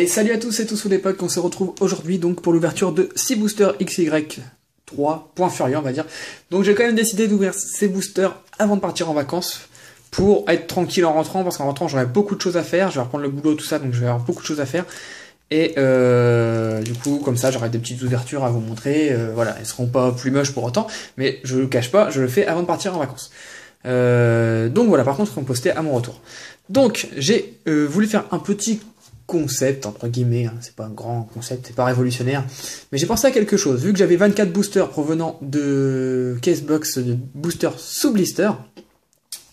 Et salut à tous et tous sous l'époque, on se retrouve aujourd'hui donc pour l'ouverture de 6 boosters XY3, point furieux on va dire. Donc j'ai quand même décidé d'ouvrir ces boosters avant de partir en vacances, pour être tranquille en rentrant, parce qu'en rentrant j'aurai beaucoup de choses à faire, je vais reprendre le boulot tout ça, donc je vais avoir beaucoup de choses à faire. Et du coup comme ça j'aurai des petites ouvertures à vous montrer, voilà, elles seront pas plus moches pour autant, mais je le cache pas, je le fais avant de partir en vacances. Donc voilà, par contre on postait à mon retour. Donc j'ai voulu faire un petit concept, entre guillemets, hein, c'est pas un grand concept, c'est pas révolutionnaire, mais j'ai pensé à quelque chose, vu que j'avais 24 boosters provenant de Casebox de boosters sous blister,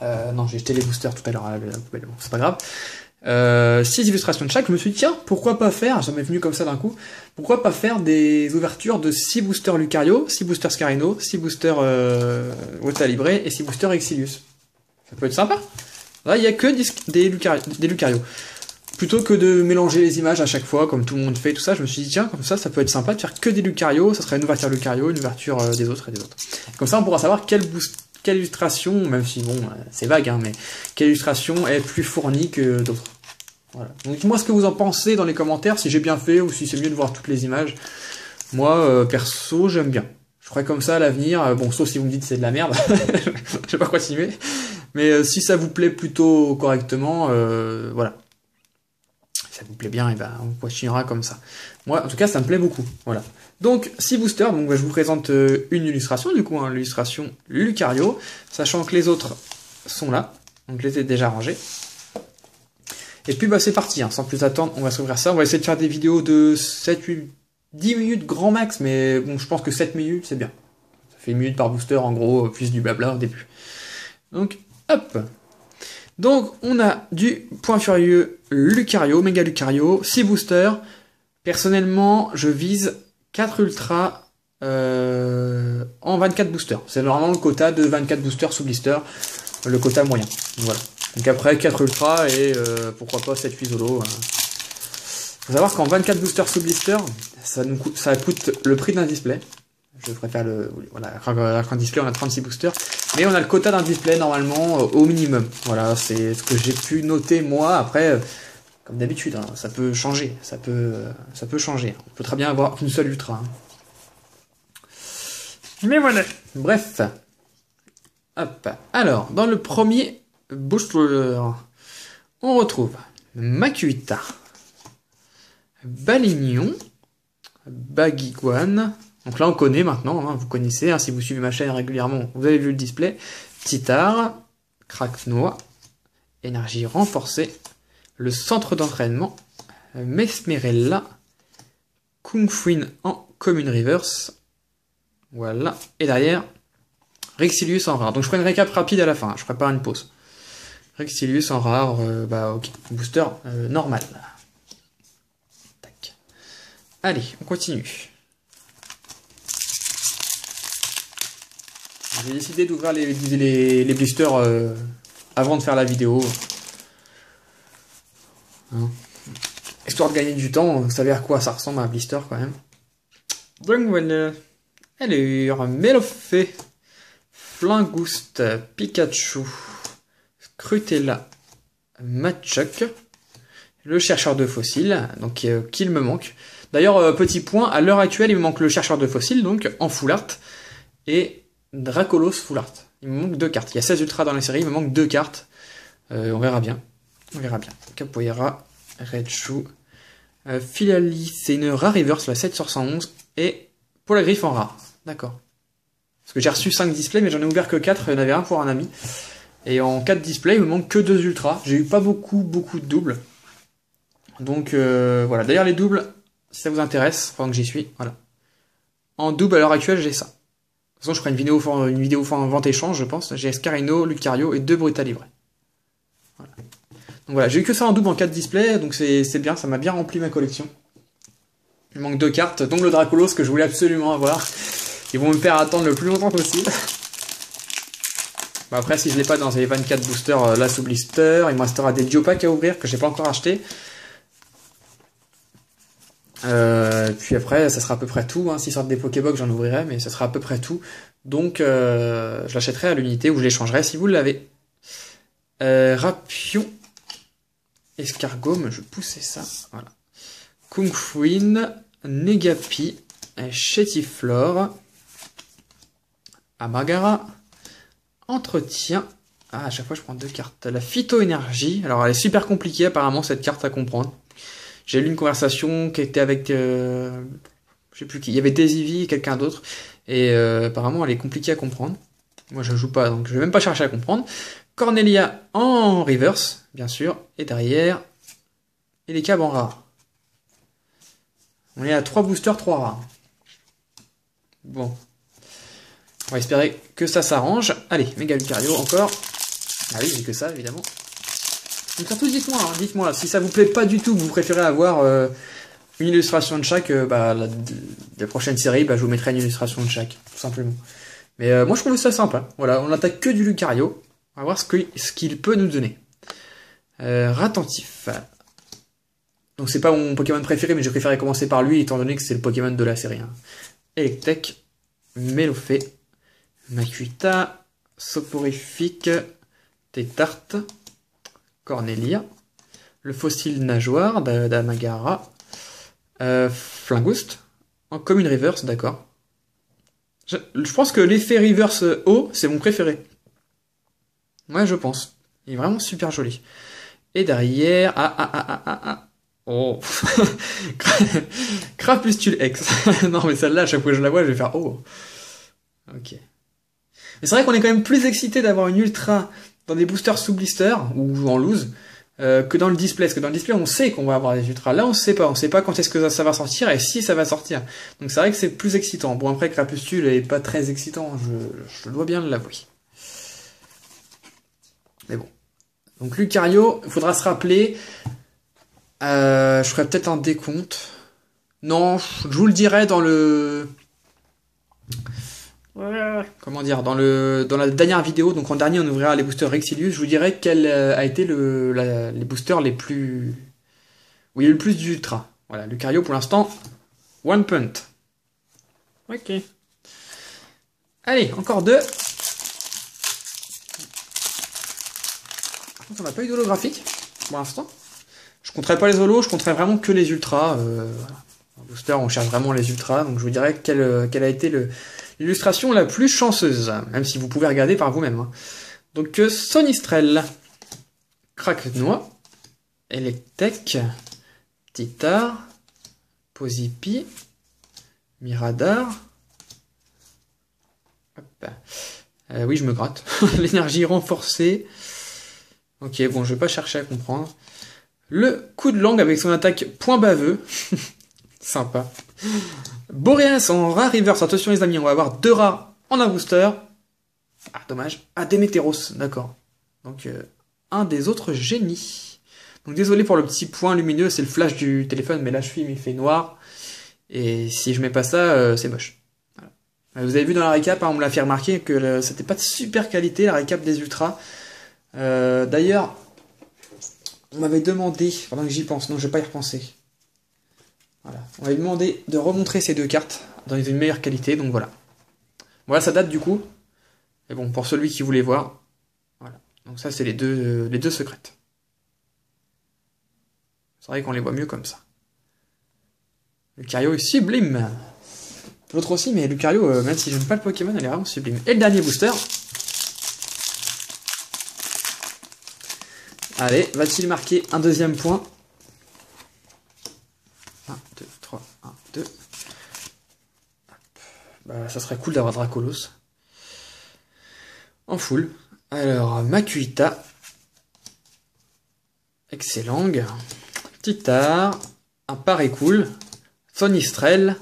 non j'ai jeté les boosters tout à l'heure à la poubelle, bon, c'est pas grave, 6 illustrations de chaque, je me suis dit tiens, pourquoi pas faire, ça m'est venu comme ça d'un coup, pourquoi pas faire des ouvertures de 6 boosters Lucario, 6 boosters Scarino, 6 boosters Wota Libre et 6 boosters Exilius. Ça peut être sympa. Là il y a que des Lucario. Plutôt que de mélanger les images à chaque fois, comme tout le monde fait, tout ça, je me suis dit, tiens, comme ça peut être sympa de faire que des Lucario, ça serait une ouverture Lucario, une ouverture des autres et des autres. Comme ça, on pourra savoir quelle illustration, même si, bon, c'est vague, hein, mais quelle illustration est plus fournie que d'autres. Voilà. Donc, dites-moi ce que vous en pensez dans les commentaires, si j'ai bien fait, ou si c'est mieux de voir toutes les images. Moi, perso, j'aime bien. Je ferai comme ça à l'avenir, bon, sauf si vous me dites c'est de la merde, je vais pas continuer. Mais si ça vous plaît plutôt correctement, voilà. Ça vous plaît bien, et ben on continuera comme ça. Moi, en tout cas, ça me plaît beaucoup. Voilà. Donc, 6 boosters. Donc, je vous présente une illustration, du coup, hein, l'illustration Lucario, sachant que les autres sont là. Donc, je les ai déjà rangés. Et puis, bah, c'est parti. Hein, sans plus attendre, on va s'ouvrir ça. On va essayer de faire des vidéos de 7, 8, 10 minutes grand max, mais bon, je pense que 7 minutes, c'est bien. Ça fait 1 minute par booster, en gros, plus du blabla au début. Donc, hop. Donc, on a du point furieux Lucario, méga Lucario, 6 boosters. Personnellement, je vise 4 ultras en 24 boosters. C'est normalement le quota de 24 boosters sous blister, le quota moyen. Voilà. Donc après, 4 ultras et pourquoi pas 7-8 solo. Faut savoir qu'en 24 boosters sous blister, ça coûte le prix d'un display. Je préfère le... Voilà, un display, on a 36 boosters. Mais on a le quota d'un display, normalement, au minimum. Voilà, c'est ce que j'ai pu noter, moi. Après, comme d'habitude, hein, ça peut changer. Ça peut changer. On peut très bien avoir qu'une seule ultra. Hein. Mais voilà. Bref. Hop. Alors, dans le premier booster, on retrouve Makuhita, Balignon, Baguiguane. Donc là, on connaît maintenant, hein, vous connaissez, hein, si vous suivez ma chaîne régulièrement, vous avez vu le display. Titar, Cracknois, Énergie renforcée, le centre d'entraînement, Mesmerella, Kung Fuin en commune reverse. Voilà. Et derrière, Rexilius en rare. Donc je ferai une récap rapide à la fin, hein, je prépare une pause. Rexilius en rare, bah ok, booster normal. Tac. Allez, on continue. J'ai décidé d'ouvrir les blisters avant de faire la vidéo. Hein. Histoire de gagner du temps, vous savez à quoi ça ressemble à un blister quand même. Donc voilà. Alors, Melofé, Flingouste, Pikachu, Scrutella, Machoc, le chercheur de fossiles, donc qu'il me manque. D'ailleurs, petit point, à l'heure actuelle, il me manque le chercheur de fossiles, donc en full art, et Dracolos full art. Il me manque 2 cartes. Il y a 16 ultras dans la série, il me manque 2 cartes. On verra bien. On verra bien. Capoeira, Raichu, Philali, c'est une rare reverse, la 7 sur 111. Et pour la griffe en rare. D'accord. Parce que j'ai reçu 5 displays, mais j'en ai ouvert que 4. Il y en avait un pour un ami. Et en 4 displays, il me manque que 2 ultras. J'ai eu pas beaucoup de doubles. Donc voilà. D'ailleurs, les doubles, si ça vous intéresse, pendant que j'y suis, voilà. En double, à l'heure actuelle, j'ai ça. De toute façon, je ferai une vidéo vente-échange, je pense. J'ai Scarino, Lucario et 2 Brutta livrés. Voilà. Donc voilà, j'ai eu que ça en double en 4 displays, donc c'est bien, ça m'a bien rempli ma collection. Il manque 2 cartes, donc le Dracolos que je voulais absolument avoir. Ils vont me faire attendre le plus longtemps possible. Bon, après, si je l'ai pas dans les 24 boosters là sous blister, il me restera des Geopack à ouvrir que j'ai pas encore acheté. Puis après, ça sera à peu près tout. Hein. S'ils sortent des Pokébox, j'en ouvrirai, mais ça sera à peu près tout. Donc, je l'achèterai à l'unité ou je l'échangerai si vous l'avez. Rapion, escargot, je poussais ça. Voilà. Kung Fuin, Negapi, Chetiflore, Amagara, Entretien. Ah, à chaque fois je prends 2 cartes. La Phyto-Énergie. Alors elle est super compliquée apparemment cette carte à comprendre. J'ai lu une conversation qui était avec... je sais plus qui. Il y avait Daisy et quelqu'un d'autre. Et apparemment elle est compliquée à comprendre. Moi je joue pas donc je vais même pas chercher à comprendre. Cornelia en reverse, bien sûr. Et derrière, Elecab en rare. On est à 3 boosters, 3 rares. Bon. On va espérer que ça s'arrange. Allez, méga Lucario encore. Ah oui, j'ai que ça, évidemment. Donc surtout, dites-moi, si ça vous plaît pas du tout, vous préférez avoir une illustration de chaque, la prochaine série, je vous mettrai une illustration de chaque, tout simplement. Mais moi, je trouve ça sympa. Voilà, on n'attaque que du Lucario. On va voir ce qu'il peut nous donner. Ratentif. Donc c'est pas mon Pokémon préféré, mais j'ai préféré commencer par lui, étant donné que c'est le Pokémon de la série. Hein. Electek, Melofé, Makuita, Soporifique, Tétarte, Cornelia, le fossile nageoire d'Amagara, Flingouste, en commune reverse, d'accord. Je pense que l'effet reverse haut, c'est mon préféré. Ouais, je pense. Il est vraiment super joli. Et derrière, oh, Crapustule X. Non, mais celle-là, à chaque fois que je la vois, je vais faire oh. Ok. Mais c'est vrai qu'on est quand même plus excité d'avoir une ultra dans des boosters sous blister ou en loose que dans le display. Parce que dans le display, on sait qu'on va avoir des ultras. Là, on sait pas quand est-ce que ça va sortir et si ça va sortir. Donc c'est vrai que c'est plus excitant. Bon, après, Crapustule est pas très excitant, je dois bien l'avouer. Mais bon. Donc Lucario, il faudra se rappeler. Je ferai peut-être un décompte. Non, je vous le dirai dans le... Comment dire, dans la dernière vidéo, donc en dernier on ouvrira les boosters Rexilius, je vous dirai quel a été les boosters les plus... Où il y a eu le plus d'ultra. Voilà, Lucario pour l'instant, one punt. Ok. Allez, encore 2. Par contre on n'a pas eu d'holographique pour l'instant. Je compterai pas les holos, je compterai vraiment que les ultras. En booster on cherche vraiment les ultras, donc je vous dirai quelle a été l'illustration la plus chanceuse, même si vous pouvez regarder par vous-même. Hein. Donc Sonistrel, Craquenois, Electek, Titar, Posipi, Miradar. Hop. Oui, je me gratte. L'énergie renforcée. Ok, bon, je vais pas chercher à comprendre. Le coup de langue avec son attaque point baveux. Sympa. Boreas en rare reverse. Attention les amis, on va avoir 2 rares en un booster. Ah, dommage. Ah, Démétéros, d'accord. Donc, un des autres génies. Donc, désolé pour le petit point lumineux, c'est le flash du téléphone, mais là, je filme, il fait noir. Et si je mets pas ça, c'est moche. Voilà. Vous avez vu dans la récap, hein, on me l'a fait remarquer que c'était pas de super qualité, la récap des ultras. D'ailleurs, on m'avait demandé, pendant que j'y pense, non, je vais pas y repenser. Voilà. On m'avait demandé de remontrer ces 2 cartes dans une meilleure qualité, donc voilà. Voilà, ça date du coup. Mais bon, pour celui qui voulait voir, voilà. Donc ça, c'est les deux secrètes. C'est vrai qu'on les voit mieux comme ça. Lucario est sublime. L'autre aussi, mais Lucario, même si j'aime pas le Pokémon, elle est vraiment sublime. Et le dernier booster. Allez, va-t-il marquer un deuxième point? 1, 2, 3, 1, 2. Bah, ça serait cool d'avoir Dracolos. En full. Alors, Makuita. Excellent. Titar. Un Paré cool. Sonistrel.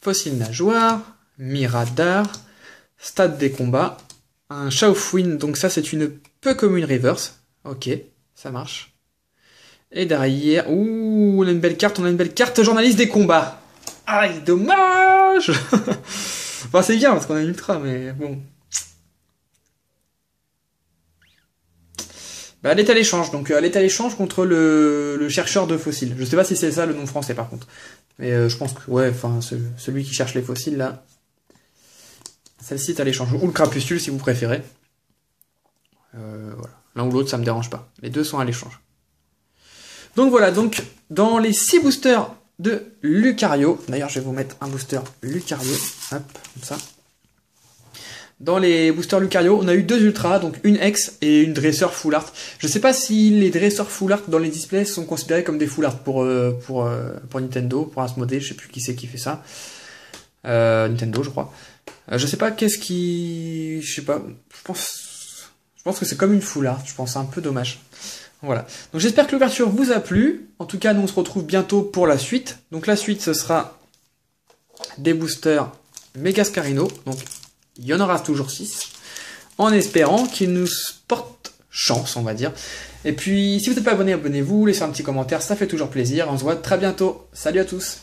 Fossile nageoire. Miradar. Stade des combats. Un Shaofuin. Donc ça, c'est une peu commune reverse. Ok, ça marche. Et derrière... Ouh, on a une belle carte, journaliste des combats. Ah, dommage. Enfin, c'est bien, parce qu'on a une ultra, mais bon. Bah, elle est à l'échange, donc elle est à l'échange contre le chercheur de fossiles. Je sais pas si c'est ça le nom français, par contre. Mais je pense que, ouais, enfin, celui qui cherche les fossiles, là. Celle-ci est à l'échange. Ou le crapustule, si vous préférez. Voilà. L'un ou l'autre, ça me dérange pas. Les deux sont à l'échange. Donc voilà, donc dans les 6 boosters de Lucario, d'ailleurs je vais vous mettre un booster Lucario, hop, comme ça. Dans les boosters Lucario, on a eu 2 Ultras, donc une X et une Dresseur Full Art. Je sais pas si les Dresseurs Full Art dans les displays sont considérés comme des Full Art pour Nintendo, pour Asmodee, je sais plus qui c'est qui fait ça. Nintendo, je crois. Je sais pas qu'est-ce qui... Je sais pas, je pense que c'est comme une Full Art, je pense, c'est un peu dommage. Voilà. Donc j'espère que l'ouverture vous a plu. En tout cas, nous on se retrouve bientôt pour la suite. Donc la suite, ce sera des boosters Megascarino, donc il y en aura toujours 6, en espérant qu'ils nous portent chance, on va dire. Et puis, si vous n'êtes pas abonné, abonnez-vous, laissez un petit commentaire, ça fait toujours plaisir. On se voit très bientôt. Salut à tous!